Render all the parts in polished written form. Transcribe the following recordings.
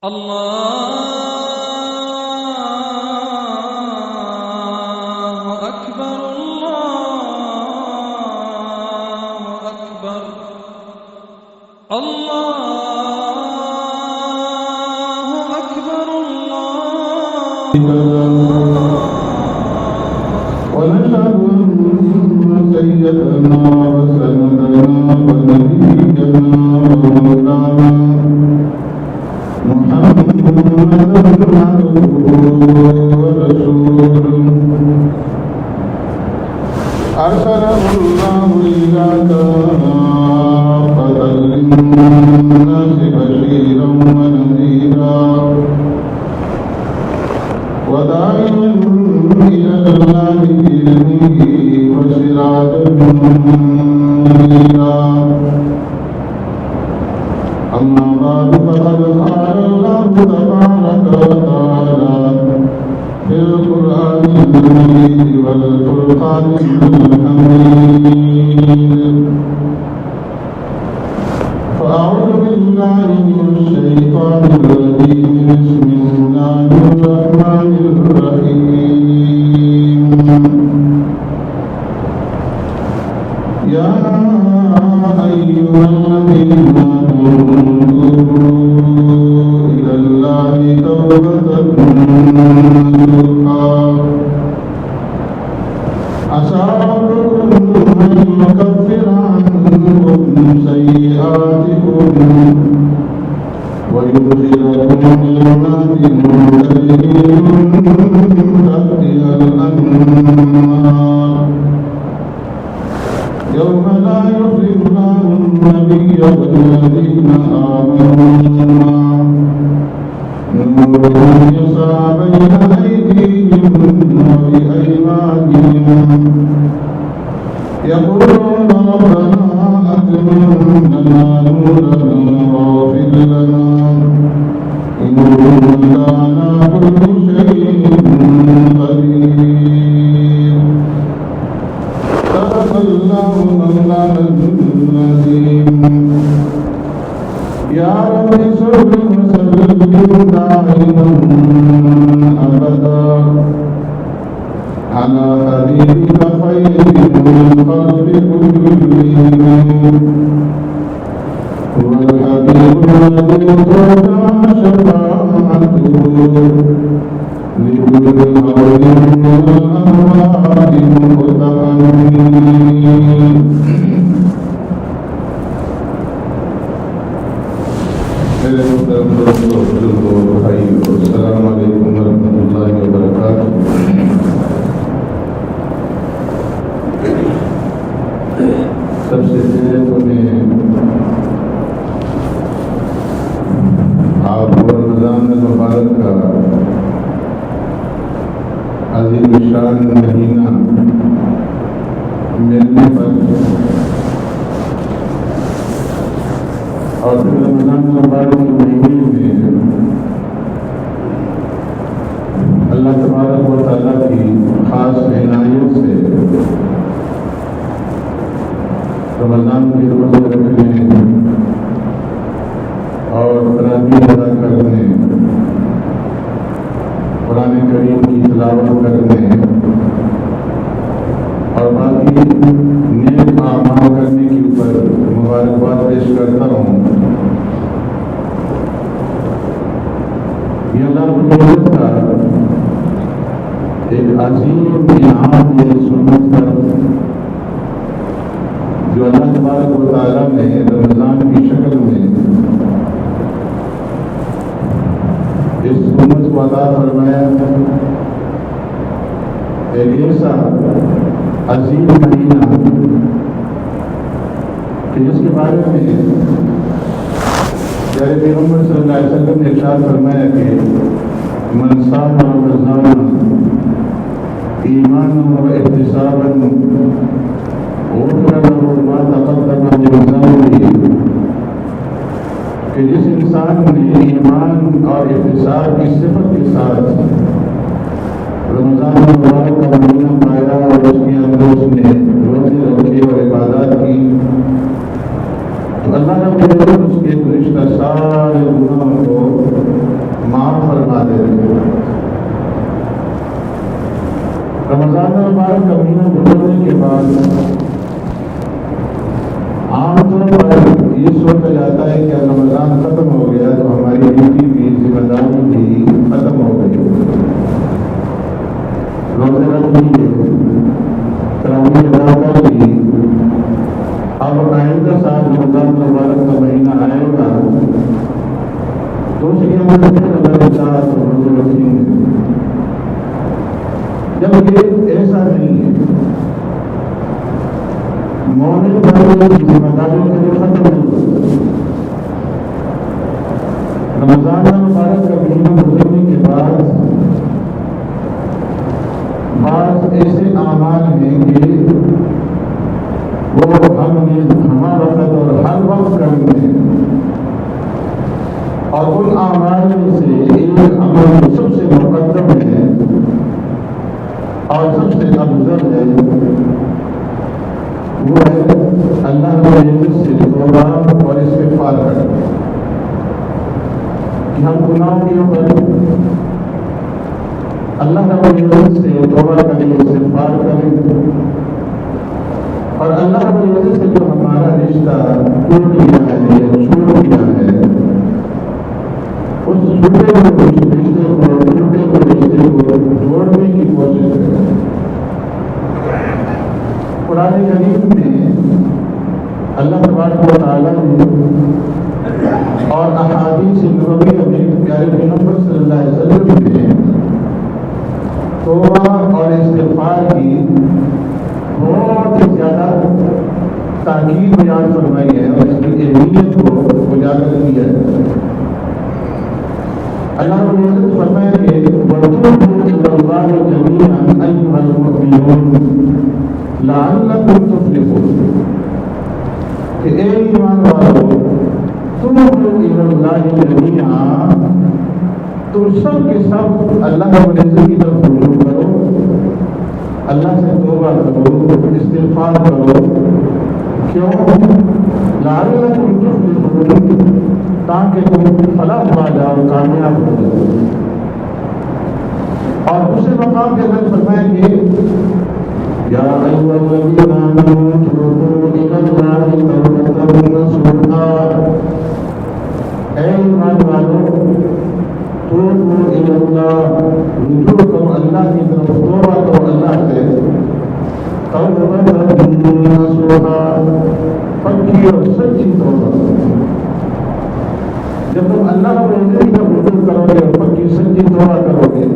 الله أكبر الله أكبر الله أكبر الله ونشهد أن سيدنا وسندنا ونبينا ومولانا محمدا عبده ورسوله أرسله الله إلى كافة للناس بشيرا ونذيرا وداعيا إلى الله بإذنه وسراجا منيرا أما بعد فقد قال الله تبارك وتعالى في القرآن المجيد والفرقان الحميد فأعوذ بالله من الشيطان الرجيم بسم الله الرحمن الرحيم يا أيها الذين توبوا إلى الله توبة نصوحا عسى ربكم أن يكفر عنكم سيئاتكم ويدخلكم جنات تجري من تحتها الأنهار يوم لا يخزي الله النبي والذين آمنوا معه نورهم يسعى بين أيديهم وبأيمانهم يقولون ربنا أتمم لنا نورنا واغفر لنا إنك على كل شيء قدير صدق الله مولانا العظيم يا رب صل وسلم دائما أبدا على حبيبك خير الخلق كلهم هو الحبيب الذي ترجى شفاعته لكل هول من الأمراض مقتحمين میرے محترم دوستو بزرگوں بھائیو السلام علیکم ورحمۃ اللہ وبرکاتہ۔ سب سے پہلے تو میں آپ کو رمضان المبارک کا عظیم شان مہینہ ملنے پر اور پھر رمضان المبارک کے مہینے میں اللہ تبارک و تعالیٰ کی خاص عنایت سے رمضان کے روزے رکھنے اور تراویح ادا کرنے، قرآن کریم کی تلاوت کرنے اور باقی نیک اعمال کرنے کے اوپر مبارکباد پیش کرتا ہوں۔ یہ اللہ رب العزت کا ایک عظیم انعام ہے اس امت پر، جو اللہ تبارک و تعالیٰ نے رمضان کی شکل میں اس امت کو عطا فرمایا ہے۔ ایک ایسا عظیم مہینہ کہ جس کے بارے میں پیارے پیغمبر صلی اللہ علیہ وسلم نے ارشاد فرمایا کہ من صام رمضان ایمانا و احتسابا غفر له ما تقدم من ذنبه، کہ جس انسان نے ایمان اور احتساب کی صفت کے ساتھ رمضان المبارک کا مہینہ پایا اور اس کے اندر اس نے روزے رکھے اور عبادات کی، تو اللہ رب العزت اس کے گزشتہ سارے گناہوں کو مبارک کا مہینہ گزرنے کے بعد عام طور پر یہ سوچا جاتا ہے کہ رمضان ختم ہو گیا تو ہماری ڈیوٹی بھی ذمہ داری بھی ختم ہو گئی، روزے رکھ لیے، تراویح ادا کر لی، اب آئندہ سال رمضان مبارک کا مہینہ آئے گا تو اس کے اندر پھر اللہ چاہا تو روزے رکھیں گے، جبکہ ایسا نہیں ہے۔ مومن بھائی کی ذمہ داریوں کے لیے ختم نہیں ہوتا۔ رمضان مبارک کا مہینہ گزرنے کے بعد بعض ایسے اعمال ہیں کہ وہ ہمارا وقت اور ہر وقت کریں گے، اور ان اعمال میں سے ایک عمل سب سے مقدم ہے اور سب سے افضل ہے، وہ ہے اللہ رب العزت سے توبہ اور استغفار کرنا، کہ ہم گناہوں کے اوپر اللہ رب العزت سے توبہ کریں، استغفار کریں، اور اللہ رب العزت سے جو ہمارا رشتہ ٹوٹ گیا ہے یا چھوٹ گیا ہے اس چھوٹے ہوئے رشتے کو جوڑنے کی کوشش کریں۔ قرآن کریم میں اللہ تبارک و تعالیٰ نے اور احادیث نبویہ میں پیارے پیغمبر صلی اللہ علیہ وسلم نے توبہ اور استغفار کی بہت ہی زیادہ تاکید بیان فرمائی ہے اور اس کی اہمیت کو اجاگر کیا ہے۔ اللہ رب العزت فرمایا کہ وَتُوبُوا إِلَى اللَّهِ جَمِيعًا أَيُّهَا الْمُؤْمِنُونَ لَعَلَّكُمْ تُفْلِحُونَ، کہ اے ایمان والو توبوا إِلَى اللَّهِ جَمِيعًا، تم سب کے سب اللہ رب العزت کی طرف رجوع کرو، اللہ سے توبہ کرو، استغفار کرو، کیوں؟ لعلکم تفلحون، تاکہ تم فلاح پا جاؤ، کامیاب ہو جاؤ۔ اور دوسرے مقام کے اندر فرمایا کہ یا ایھا الذین آمنوا توبوا الی اللہ توبۃ نصوحا، اے ایمان والو توبوا الی اللہ، رجوع کرو اللہ کی طرف، توبہ کرو اللہ سے، توبۃ نصوحا، پکی اور سچی توبہ۔ جب تم اللہ رب العزت کی طرف رجوع کرو گے اور پکی سچی توبہ کرو گے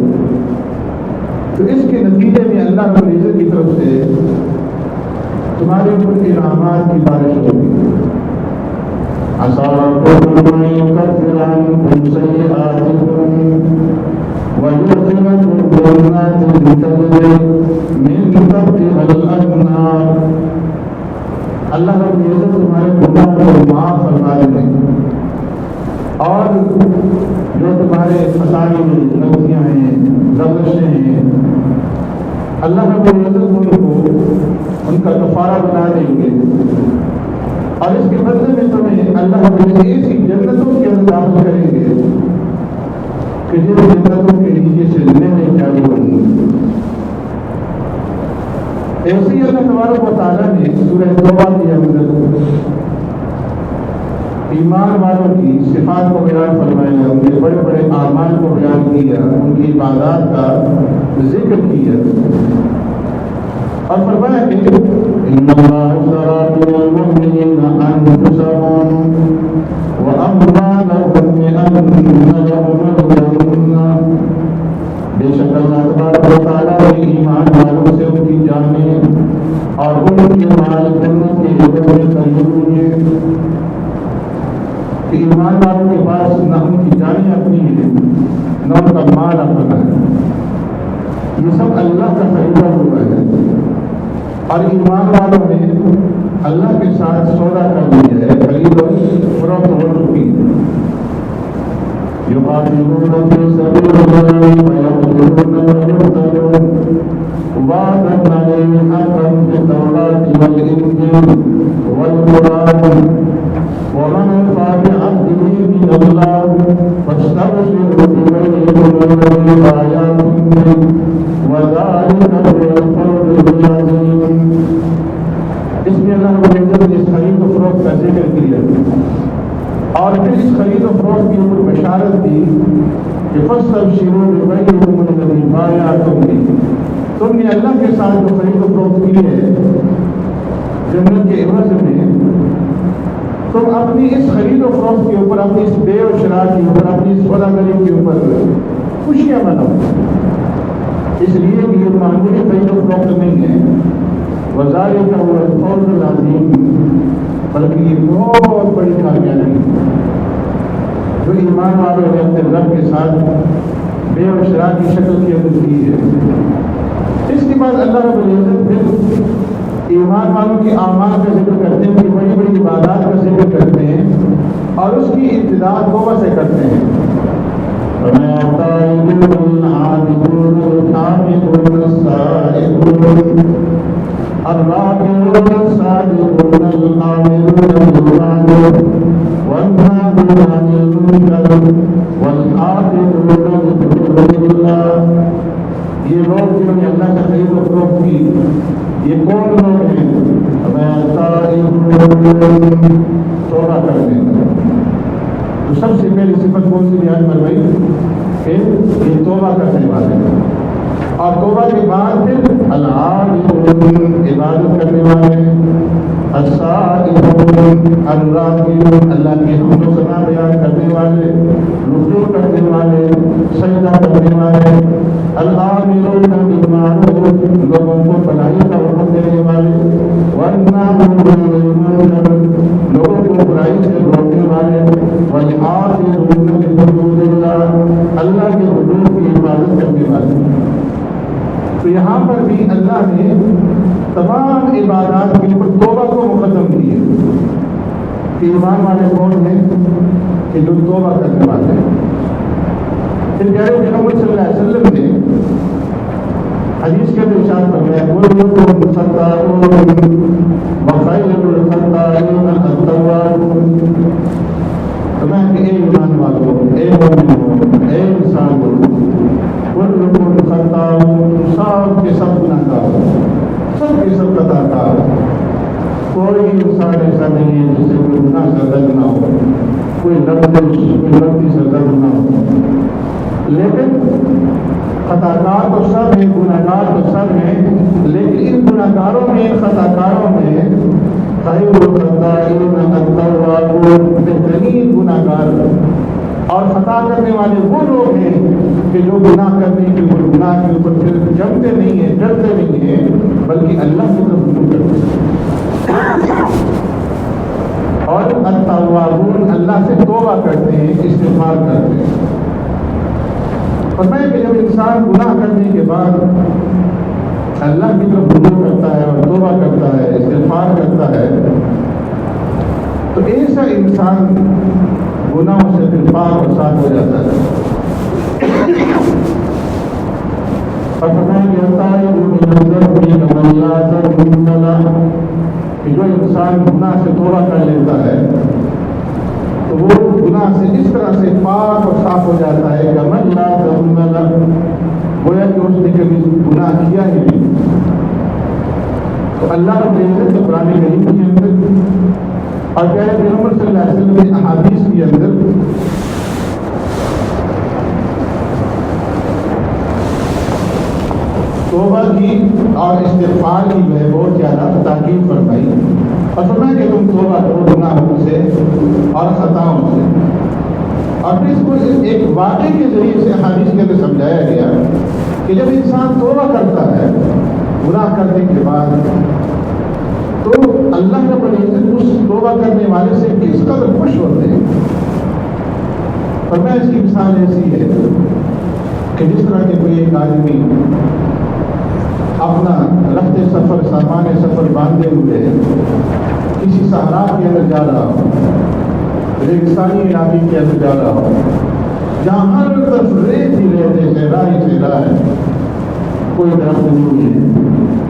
تو اس کے نتیجے میں اللہ رب العزت کی طرف سے تمہارے اوپر انعامات کی بارش ہوگی۔ عسیٰ ربکم ان یکفر عنکم سیئاتکم ویدخلکم جنات تجری من تحتہا الانہار، اللہ رب العزت تمہارے گناہوں کو معاف فرما دیں اور جو تمہارے مسائل غلطیاں ہیں، رنجشیں ہیں، اللہ رب العزت ان کا کفارہ بنا دیں گے، اور اس کے بدلے میں تمہیں اللہ رب العزت ایسی جنتوں کے اندر داخل کریں گے کہ جن جنتوں کے نیچے سے نہریں جاری ہوں گی۔ ایسے ہی اللہ تبارک و تعالیٰ نے سورہ توبہ کے اندر ایمان والوں کی صفات کو بیان فرمایا، ان کے بڑے بڑے اعمال کو بیان کیا، ان کی عبادات کا ذکر کیا، اور فرمایا کہ ان اللہ اشتری من المؤمنین انفسهم واموالهم بان لهم الجنہ، بے شک اللہ تبارک و تعالیٰ نے ایمان والوں سے ان کی جانیں اور ان کے مال جنت کے حصے میں خرید لیے، کہ ایمان والوں کے پاس نہ ان کی جانیں اپنی ہیں نہ ان کا مال اپنا ہے، یہ سب اللہ کا خریدا ہوا ہے، اور ایمان والوں نے اللہ کے ساتھ سودا کر لیا ہے، خرید و فروخت ہو چکی ہے۔ یقاتلون فی سبیل اللہ فیقتلون ویقتلون وعدا علیہ حقا فی التوراۃ والانجیل والقرآن ومن وفى بعهده من الله فاستبشروا ببيعكم الذي بايعتم به وذلك هو الفوز العظيم. اس میں اللہ رب العزت نے اس خرید و فروخت کا ذکر کیا اور پھر اس خرید و فروخت کی اوپر بشارت دی کہ فاستبشروا ببيعكم الذي بايعتم به. تم نے اللہ کے ساتھ جو خرید و فروخت کی ہے جنت کے عوض میں، تم اپنی اس خرید و فروخت کے اوپر، اپنی اس بے و شراء کے اوپر، اپنی اس سودا گری کے اوپر خوشیاں مناؤ. اس لیے کہ یہ معمولی خرید و فروخت نہیں ہے، وذالک هو الفوز العظیم، بلکہ یہ بہت بڑی کامیابی ہے جو ایمان والوں نے اپنے رب کے ساتھ بے و شراء کی شکل کے اندر کی ہے. اس کے بعد اللہ رب العزت پھر ایمان والوں کی اعمال کا ذکر کرتے ہیں، ان کی بڑی بڑی عبادات کا ذکر کرتے ہیں اور اس کی ابتدا توبہ سے کرتے ہیں. الرَّاكِعُونَ السَّاجِدُونَ الْآمِرُونَ بِالْمَعْرُوفِ وَالنَّاهُونَ عَنِ الْمُنكَرِ وَالْحَافِظُونَ لِحُدُودِ اللَّهِ. یہ لوگ جنہوں نے اللہ کا خرید و فروخت کی، یہ کون لوگ ہیں؟ توبہ کرنے. تو سب سے پہلی صفت کون سی بیان فرمائی کہ یہ توبہ کرنے والے ہیں، اور توبہ کے بعد پھر العابدون عبادت کرنے والے، السائحون الراکعون اللہ کی حمد و ثنا بیان کرنے والے، رکوع کرنے والے، سجدہ کرنے والے، الآمرون بالمعروف لوگوں کو بھلائی کا حکم دینے والے، والناہون عن المنکر لوگوں کو برائی سے روکنے والے، والحافظون لحدود اللہ اللہ کے حدود کی حفاظت کرنے والے. تو یہاں پر بھی اللہ نے تمام عبادات کے اوپر توبہ کو مقدم کی ہے کہ ایمان والے کون ہیں کہ جو توبہ کرنے والے ہیں. پھر پیارے محمد صلی اللہ علیہ وسلم نے حدیث کے اندر ارشاد فرمایا کلکم خطاؤون وخیر الخطائین التوابون. فرمایا کہ اے ایمان والوں، اے مومنوں، اے انسانوں، کلکم خطاؤون سب کے سب گناہگار، سب کے سب خطاکار. کوئی انسان ایسا نہیں ہے جس سے کوئی گناہ سے درد نہ ہو، کوئی غلطی سے درد نہ ہو. لیکن خطاکار تو سب ہیں، گناہگار تو سب ہیں، لیکن ان گناہگاروں میں، ان خطاکاروں میں خیر الخطائین التوابون بہترین گناہگار اور خطا کرنے والے وہ لوگ ہیں کہ جو گناہ کرنے کے اوپر گناہ کے اوپر پھر جمتے نہیں ہیں، ڈرتے نہیں ہیں، بلکہ اللہ کی طرف رجوع کرتے ہیں. اور التوابون اللہ سے توبہ کرتے ہیں، استغفار کرتے ہیں. فرمایا کہ جب انسان گناہ کرنے کے بعد اللہ کی طرف رجوع کرتا ہے اور توبہ کرتا ہے، استغفار کرتا ہے، تو ایسا انسان گناہوں سے پھر پاک اور صاف ہو جاتا ہے. اور فرمایا کہ التائب من الذنب کمن لا ذنب له کہ جو انسان گناہ سے توبہ کر لیتا ہے تو وہ گناہ سے اس طرح سے پاک اور صاف ہو جاتا ہے کہ من لا ذنب له، گویا کہ اس نے کبھی گناہ کیا ہی نہیں. تو اللہ رب العزت نے قرآن کریم کے اندر اور پیارے پیغمبر صلی اللہ علیہ وسلم کے احادیث کے اندر توبہ کی اور استغفار کی جو ہے بہت زیادہ تاکید فرمائی اور فرمایا کہ تم توبہ کرو گناہوں سے اور خطاؤں سے. اور پھر اس کو ایک واقعے کے ذریعے سے حدیث کے اندر سمجھایا گیا کہ جب انسان توبہ کرتا ہے گناہ کرنے کے بعد تو اللہ رب العزت اس توبہ کرنے والے سے کس قدر خوش ہوتے ہیں. فرمایا اس کی مثال ایسی ہے کہ جس طرح کے کوئی ایک آدمی اپنا رفتے سفر سامان سفر باندھے ہوئے کسی صحرا کے اندر جا رہا ہو، ریگستانی علاقے کے اندر جا رہا ہو، جہاں ہر طرف ریت ہی ریت ہے، صحرا ہی صحرا ہے، کوئی درخت نہیں ہے،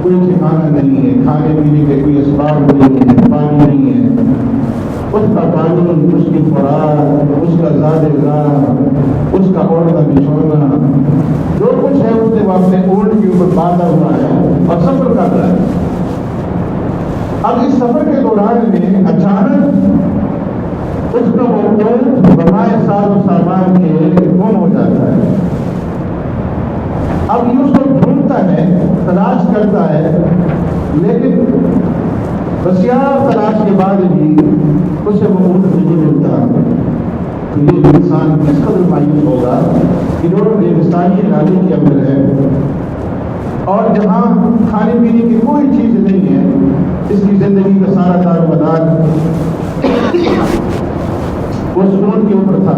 کوئی ٹھکانا نہیں ہے، کھانے پینے کے کوئی اسباب نہیں ہے، پانی نہیں ہے. اس کا پانی، اس کی خوراک، اس کا زاد غذا، اس کا اوڑھنا بچھونا، جو کچھ ہے اس نے وہ اپنے اونٹ کے اوپر باندھا ہوا ہے اور سفر کر رہا ہے. اب اس سفر کے دوران میں اچانک اس کا وہ بنائے ساز و سامان کے گم ہو جاتا ہے. اب یہ اس کو ڈھونڈتا ہے، تلاش کرتا ہے، لیکن بسیار تلاش کے بعد بھی اسے وہ اونٹ نہیں ملتا. تو یہ انسان کس قدر مایوس ہوگا کہ جو ریگستانی علاقے کے اندر ہے اور جہاں کھانے پینے کی کوئی چیز نہیں ہے، اس کی زندگی کا سارا دار و مدار اس اونٹ کے اوپر تھا.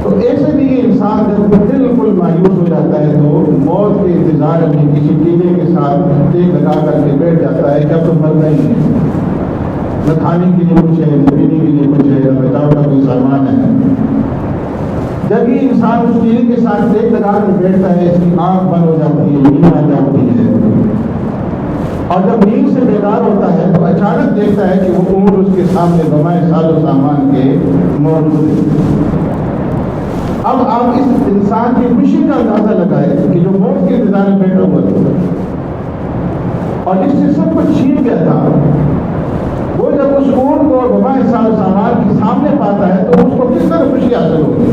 تو ایسے بھی یہ انسان جب بالکل مایوس ہو جاتا ہے تو موت کے انتظار میں کسی ٹیلے کے ساتھ ٹیک لگا کر کے بیٹھ جاتا ہے کہ اب تو مرنا ہی ہے، نہ کھانے کے لیے کچھ ہے، نہ پینے کے لیے کچھ ہے، نہ بچاؤ کا کوئی سامان ہے. جب یہ انسان اس ٹیلے کے ساتھ ٹیک لگا کر بیٹھتا ہے، اس کی آنکھ بند ہو جاتی ہے، نیند آ جاتی ہے، اور جب نیند سے بیدار ہوتا ہے تو اچانک دیکھتا ہے کہ وہ اونٹ اس کے سامنے بمائے ساز و سامان کے موجود ہے. اب آپ اس انسان کی خوشی کا اندازہ لگائے کہ جو موت کے انتظار میں بیٹھا ہوا تھا اور جس سے سب کچھ چھین گیا تھا، وہ جب اس اونٹ کو اور بمائے ساز و سامان کے سامنے پاتا ہے تو اس کو کس طرح خوشی حاصل ہوگی.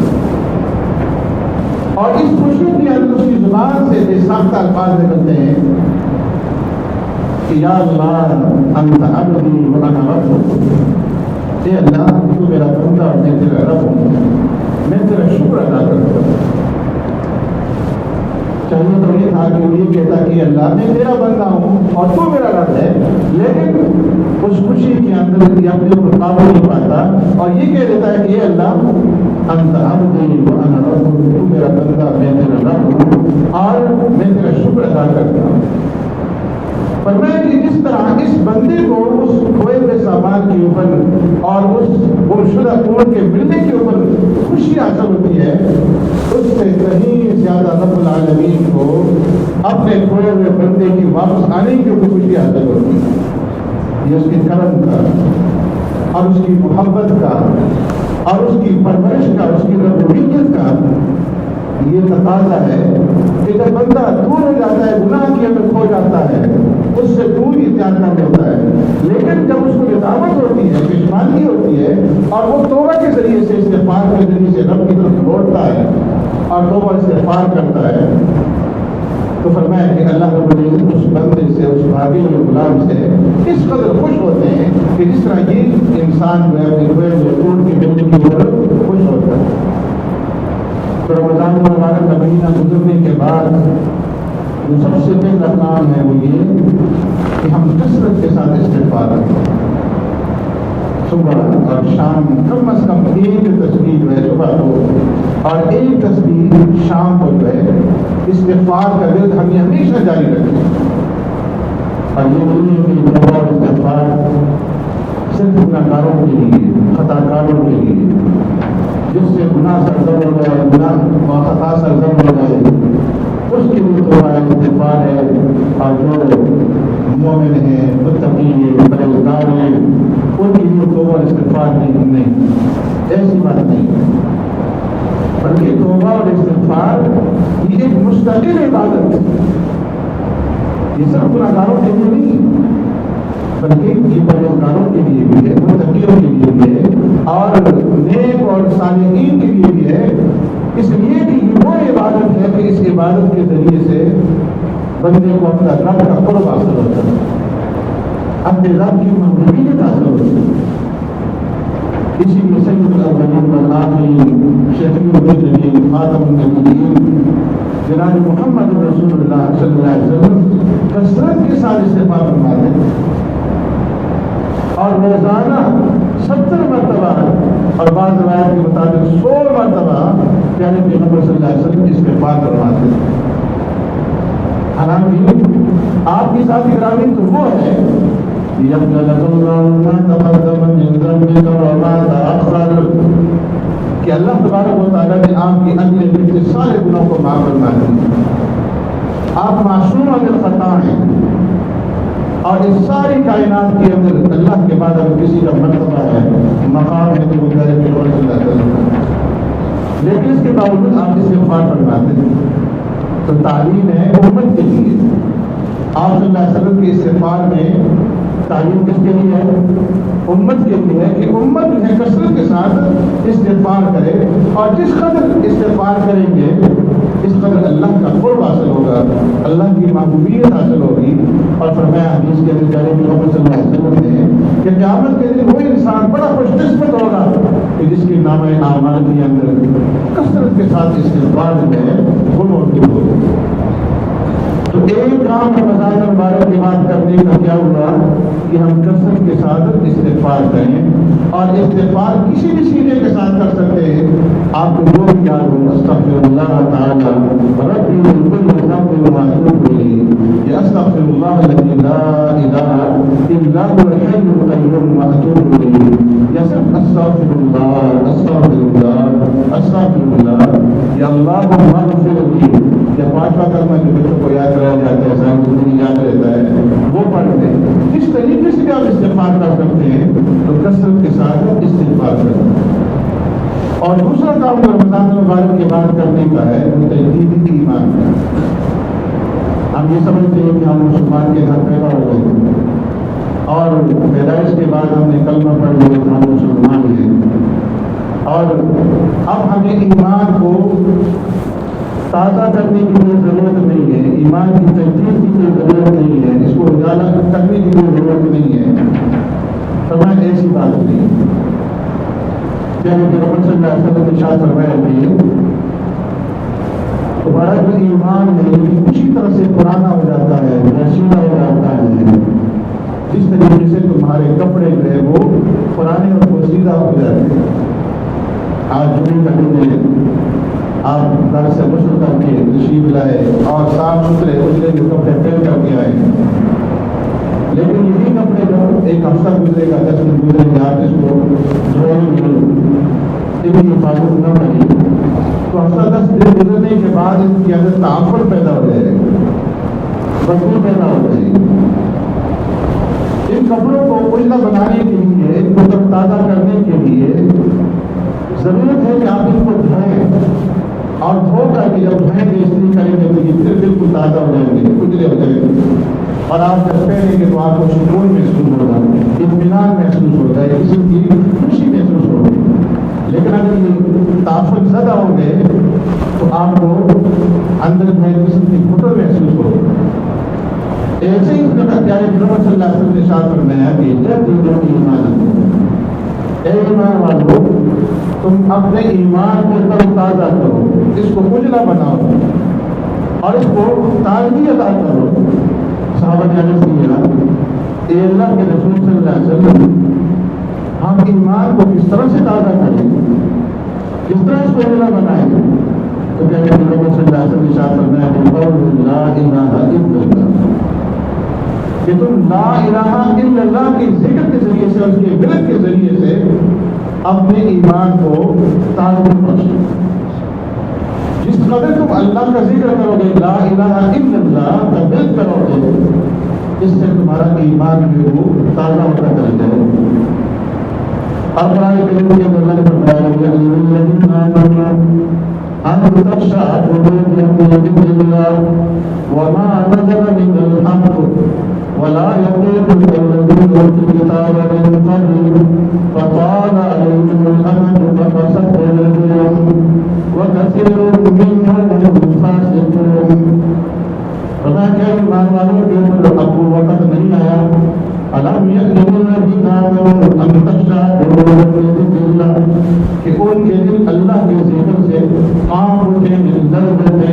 اور اس خوشی کے اندر اس کی زبان سے بے ساختہ الفاظ نکلتے ہیں کہ یا اللہ انت عبدی وانا ربک، اے اللہ تو میرا بندہ اور میں تیرا رب ہوں، میں تیرا شکر ادا کرتا ہوں. چاہیے تو یہ تھا کہ وہ یہ کہتا کہ اللہ میں تیرا بندہ ہوں اور تو میرا رب ہے، لیکن اس خوشی کے اندر یہ اپنے اوپر قابو نہیں پاتا اور یہ کہہ دیتا ہے کہ یہ اللہ انت عبدی وانا ربک، تو میرا بندہ میں تیرا رب ہوں اور میں تیرا شکر ادا کرتا ہوں. فرمایا کہ جس طرح اس بندے کو اس کھوئے ہوئے سامان کے اوپر اور اس گمشدہ اونٹ کے ملنے کے اوپر خوشی حاصل ہوتی ہے، اس سے کہیں زیادہ رب العالمین کو اپنے کھوئے ہوئے بندے کی واپس آنے کی اوپر خوشی حاصل ہوتی ہے. یہ اس کے کرم کا اور اس کی محبت کا اور اس کی پرورش کا، اس کی ربوبیت کا یہ تقاضا ہے کہ جب بندہ دور ہو جاتا ہے، گناہ کے اندر کھو جاتا ہے، اس سے دور اختیار کر لیتا ہے، لیکن جب اس کو یہ دعوت ہوتی ہے، پشماندگی ہوتی ہے اور وہ توبہ کے ذریعے سے، استغفار کے ذریعے سے رب کی طرف لوٹتا ہے اور توبہ استغفار کرتا ہے، تو فرمایا کہ اللہ رب العزت اس بندے سے، اس بھاگے ہوئے غلام سے اس قدر خوش ہوتے ہیں کہ جس طرح یہ انسان جو ہے اپنے کھوئے ہوئے اونٹ کی ملنے کی اوپر خوش ہوتا ہے. تو رمضان مبارک کا مہینہ گزرنے کے بعد جو سب سے پہلا کام ہے وہ یہ کہ ہم کثرت کے ساتھ استغفار کریں. صبح اور شام کم از کم ایک تسبیح جو ہے صبح کو اور ایک تسبیح شام کو جو ہے استغفار کا ورد ہمیں ہمیشہ جاری رکھیں. اور یہ نہیں ہے کہ توبہ اور استغفار صرف گناہ گاروں کے لیے، خطا کاروں کے لیے، جس سے گناہ سرزد ہو جائے، گناہ اور خطا سرزد ہو جائے، اس کے لیے توبہ استغفار ہے. اور جو مومن ہیں، متقی ہیں، پرہیزگار ہیں، ان کے لیے توبہ استغفار نہیں، ایسی بات نہیں، بلکہ توبہ اور استغفار یہ ایک مستقل عبادت ہے. یہ صرف گناہ گاروں کے لیے نہیں بلکہ یہ پرہیزگاروں کے لیے بھی ہے، متقیوں کے لیے بھی ہے اور نیک اور صالحین کے لیے بھی ہے. اس لیے کہ یہ وہ عبادت ہے کہ اس عبادت کے ذریعے سے بندے کو اپنا رب کا قرب حاصل ہوتا ہے، اپنے رب کی محبوبیت حاصل ہوتی ہے. اسی لیے سید الاولین والآخرین، شفیع المذنبین، خاتم النبیین جناب محمد رسول اللہ صلی اللہ علیہ وسلم کثرت کے ساتھ استغفار فرماتے ہیں اور روزانہ 70 مرتبہ اور بعض روایت کے مطابق 100 مرتبہ پیارے پیغمبر صلی اللہ علیہ وسلم استغفار فرماتے ہیں. حالانکہ آپ کی ذات گرامی تو وہ ہے کہ اللہ تبارک و تعالیٰ نے آپ کی اگلے پچھلے سارے گناہوں کو معاف فرما دیا. آپ معصوم من الخطا ہیں اور اس ساری کائنات کے اندر اللہ کے بعد اگر کسی کا مرتبہ ہے، مقام ہے تو وہ پیارے پیغمبر صلی اللہ علیہ وسلم، لیکن اس کے باوجود آپ استغفار فرماتے ہیں. تو تعلیم ہے امت کے لیے. آپ صلی اللہ علیہ وسلم کے استغفار میں تعلیم کس کے لیے ہے؟ امت کے لیے ہے کہ امت جو ہے کثرت کے ساتھ استغفار کرے, اور جس قدر استغفار کریں گے اس قدر اللہ کا قرب حاصل ہوگا, اللہ کی محبوبیت حاصل ہوگی. اور فرمایا حدیث کے اندر جاری محمد صلی اللہ علیہ وسلم نے کہ قیامت کے دن وہ انسان بڑا خوش قسمت ہوگا کہ جس کے نامہ اعمال کے اندر کثرت کے ساتھ استغفار ہے وہ موجود ہوگا. تو ایک کام رمضان المبارک کی بات کرنے کا کیا ہوا کہ ہم کثرت کے ساتھ استغفار کریں, اور استغفار کسی بھی سینے کے ساتھ کر سکتے ہیں. آپ کو جو بھی یاد ہو, استغفر اللہ تعالی ربی من کل ذنب واتوب الیہ, یا استغفر اللہ الذی لا الہ الا هو الحی القیوم واتوب الیہ, یا صرف استغفر اللہ استغفر اللہ استغفر اللہ, یا اللہم اغفر لی, یا 5واں کلمہ جو بچوں کو یاد رہ جاتا ہے, سائن زندگی یاد رہتا ہے, وہ پڑھتے ہیں. جس طریقے سے بھی آپ استغفار کر سکتے ہیں تو کثرت کے ساتھ استغفار کریں. اور دوسرا کام جو رمضان المبارک کی بات کرنے کا ہے وہ تجدید ایمان ہے. ہم یہ سمجھتے ہیں کہ ہم مسلمان کے گھر پیدا ہو گئے اور پیدائش کے بعد ہم نے کلمہ پڑھ لیا تو ہم مسلمان ہیں, اور اب ہمیں ایمان کو تازہ کرنے کی کوئی ضرورت نہیں ہے, ایمان کی تجدید کی کوئی ضرورت نہیں ہے, اس کو اجالا کرنے کی کوئی ضرورت نہیں ہے. فرمایا ایسی بات نہیں. جب محمد صلی اللہ علیہ وسلم نے ارشاد فرمایا کہ تمہارا جو ایمان ہے اسی طرح سے پرانا ہو جاتا ہے, رسیدہ ہو جاتا ہے, جس طریقے سے تمہارے کپڑے جو ہے وہ پرانے اور پوشیدہ ہو جاتے ہیں. آج جمعے کا دن ہے, آپ گھر سے غسل کر کے تشریف لائے اور صاف ستھرے اجلے کے کپڑے پہن کر کے آئے, لیکن یہی کپڑے جب ایک ہفتہ گزرے گا, 10 دن گزرے گا, آپ اس کو دھونے کی حفاظت نہ کریں تو ہفتہ 10 دن گزرنے کے بعد اس کی اندر تعفن پیدا ہو جائے گا, بدبو پیدا ہو جائے گی. ان کپڑوں کو اجلا بنانے کے لیے, ان کو تازہ کرنے کے لیے ضرورت ہے کہ آپ ان کو دھوئیں, اور دھو کر کے جب دھوئیں گے استری کریں گے تو یہ پھر بالکل تازہ ہو جائیں گے, اجلے ہو جائیں گے, اور آپ جب پہنیں گے تو آپ کو سکون محسوس ہوگا, اطمینان محسوس ہوگا, قسم کی خوشی محسوس ہوگی. لیکن اگر یہ تعفن زدہ ہو گئے تو آپ کو اندر میں قسم کی گھٹن محسوس ہوگی. ایسے ہی پیارے محمد صلی اللہ علیہ وسلم نے ارشاد فرمایا کہ جب دلوں کی ایمان, اے ایمان والو تم اپنے ایمان کو تر تازہ کرو, اس کو اجلا بناؤ اور اس کو تازگی عطا کرو. صحابہ نے عرض کیا, اے اللہ کے رسول صلی اللہ علیہ وسلم, ہم ایمان کو کس طرح سے تازہ کریں, کس طرح اس کو اجلا بنائیں؟ تو کہتے ہیں محمد صلی اللہ علیہ وسلم نے ارشاد فرمایا کہ قول لا الہ الا اللہ, کہ تم لا الہ الا اللہ کے ذکر کے ذریعے سے, اس کے ورد کے ذریعے سے اپنے ایمان کو تازگی بخشو. جس قدر تم اللہ کا ذکر کرو گے, لا الہ الا اللہ کا ورد کرو گے, اس سے تمہارا ایمان جو ہے وہ تازہ ہوتا چلا جائے. اور قرآن کریم کے اندر اللہ نے فرمایا کہ الذین آمنوا ان تخشع قلوبهم لذکر اللہ وما نزل من الحق ولا يكونوا كالذين اوتوا الكتاب من قبل فطال عليهم الامد فقست قلوبهم وكثير منهم فاسقون. پتا کیا ایمان والوں کے اوپر اب وہ وقت نہیں آیا, الم یأن الذین آمنوا ان تخشع قلوبهم لذکر اللہ, کہ ان کے دل اللہ کے ذکر سے کام اٹھے, ملزم اٹھے.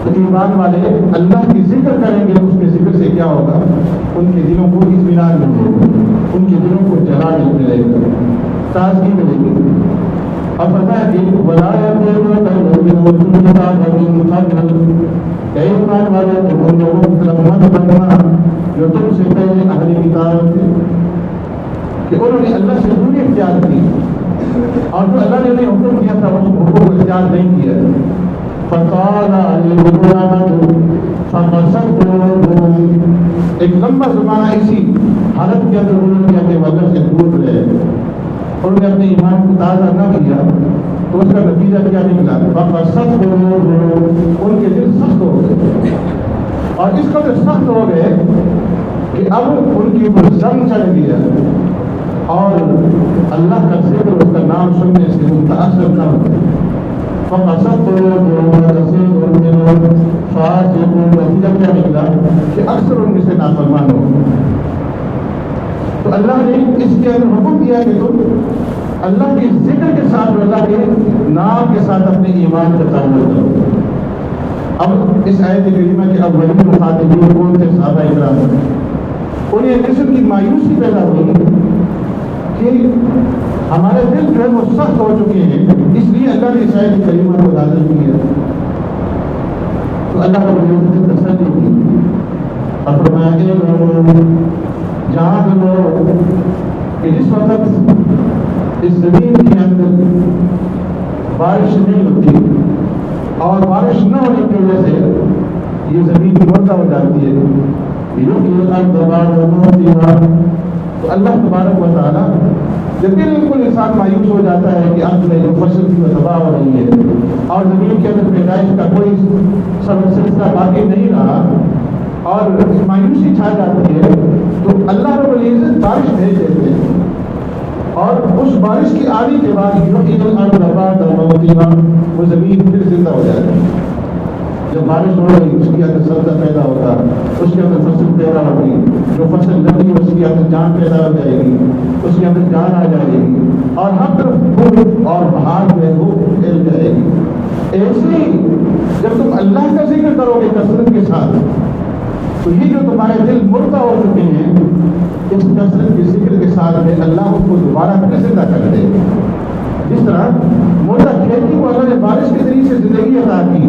تو ایمان والے اللہ کی ذکر کریں گے, اس کے ذکر سے کیا ہوگا, ان کے دلوں کو اطمینان ملے گا, ان کے دلوں کو جلال ملے گا, تازگی ملے گی. اور فرمایا کہ ولا يكونوا كالذين اوتوا الكتاب من قبل, اے ایمان والے تم ان لوگوں کی طرف مت بننا جو تم سے پہلے اہل کتاب تھے, کہ انہوں نے اللہ سے دوری اختیار کی, اور جو اللہ نے انہیں حکم کیا تھا اس حکم کو اختیار نہیں کیا. فطال عليهم الامد فقست قلوبهم, ایک لمبا زمانہ اسی حالت کے اندر انہوں نے اپنے وطن سے دور رہے, انہوں نے اپنے ایمان کو تازہ نہ کیا, تو اس کا نتیجہ کیا نکلا؟ سخت ان کے دل سخت ہو گئے، اور اس قدر سخت ہو گئے کہ اب ان کے اوپر زنگ چڑھ گیا اور اللہ کا ذکر، اس کا نام سننے سے متاثر نہ ہوتے۔ نتیجہ کیا نکلا کہ اکثر ان میں سے نافرمان ہو۔ تو اللہ نے اس کے اندر حکم دیا کہ تم اللہ کے ذکر کے ساتھ، اللہ کے نام کے ساتھ اپنے ایمان کا تعلق کرو۔ اب اس آیت کریمہ کے اولین مخاطبین کون تھے؟ صحابہ کرام۔ انہیں ایک قسم کی مایوسی پیدا ہوئی کہ ہمارے دل جو ہے وہ سخت ہو چکے ہیں، اس لیے اللہ نے اس آیت کریمہ کو نازل کیا۔ تو اللہ کو تسلی کی اور فرمایا کہ جہاں لوگ کہ جس وقت اس زمین کے اندر بارش نہیں ہوتی اور بارش نہ ہونے کی وجہ سے یہ زمین مردہ ہو جاتی ہے، تو اللہ تبارک و تعالیٰ جب بالکل انسان مایوس ہو جاتا ہے کہ اب جو فصل کی وہ تباہ ہو رہی ہے اور زمین کے اندر پیدائش کا کوئی سلسلہ باقی نہیں رہا اور مایوسی چھا جاتی ہے، تو اللہ رب العزت بارش بھیج دیتے ہیں، اور اس بارش کی آنے کے بعد وہ زمین پھر زندہ ہو جاتی ہے۔ جب بارش ہو رہی اس کے اندر سبزہ پیدا ہوتا، اس کے اندر فصل پیدا ہوگی، جو فصل لگی اس کے اندر جان پیدا ہو جائے گی، اس کے اندر جان آ جائے گی، اور ہر طرف پھول اور بہار جو ہے وہ پھیل جائے گی۔ ایسے ہی جب تم اللہ کا ذکر کرو گے کثرت کے ساتھ، تو یہ جو تمہارے دل مردہ ہو چکے ہیں، اس کثرت کے ذکر کے ساتھ میں اللہ اس کو دوبارہ پھر زندہ کر دے گا۔ جس طرح مردہ کھیتی کو اللہ نے بارش کے ذریعے سے زندگی عطا کی،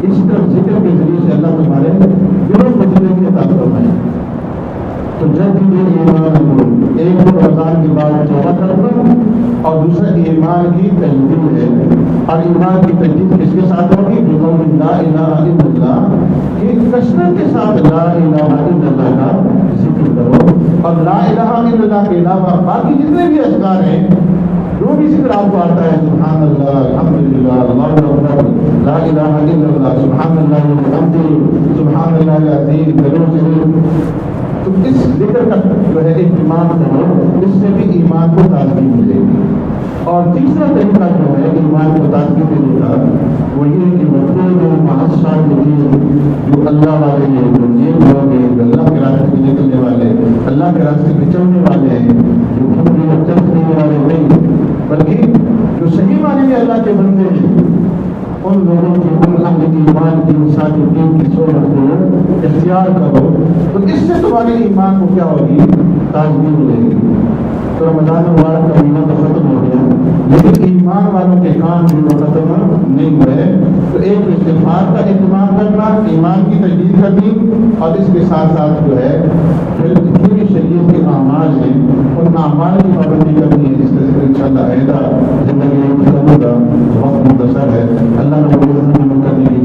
اسی طرح ذکر کے ذریعے سے اللہ تمہارے دلوں کو زندگی عطا فرمائے۔ تو جب بھی یہ ایمان ایک تو رمضان کے بعد توبہ کرنا اور دوسرا ایمان کی تجدید ہے، اور ایمان کی تجدید کس کے ساتھ ہوگی؟ بقول لا الہ الا اللہ، کہ کثرت کے ساتھ لا الہ الا اللہ کا ذکر کرو، اور لا الہ الا اللہ کے علاوہ باقی جتنے بھی اذکار ہیں جو بھی ذکر آپ کو آتا ہے، سبحان اللہ، الحمدللہ، اللہ اکبر، لا الہ الا اللہ، سبحان اللہ وبحمدہ، سبحان اللہ العظیم، درود شریف، تو اس ذکر کا جو ہے اہتمام کرو، اس سے بھی ایمان کو تازگی ملے گی۔ اور تیسرا طریقہ جو ہے ایمان کو تازگی دینے کا، وہ یہ ہے کہ جو جو اللہ والے ہیں، جو نیک لوگ ہیں، جو اللہ کے راستے میں نکلنے والے، اللہ کے راستے میں چلنے والے ہیں، جو چلنے والے نہیں بلکہ جو صحیح معنی میں اللہ کے بندے ہیں، ان لوگوں کی، ان اہل ایمان کی، صادقین کی صحبت کو اختیار کرو، تو اس سے تمہارے ایمان کو کیا ہوگی؟ تازگی ملے گی۔ تو رمضان مبارک کا مہینہ تو ختم ہو گیا، لیکن ایمان والوں کے کام بھی وہ ختم نہیں ہوئے۔ تو ایک استغفار کا اہتمام کرنا، ایمان کی تجدید کرنی، اور اس کے ساتھ ساتھ جو ہے جتنے بھی شریعت کے اعمال ہیں ان اعمال کی پابندی کرنی ہے، جس کا ذکر انشاءاللہ آئندہ زندگی میں ہوگا، وقت مختصر ہے۔ اللہ نے کرنے کی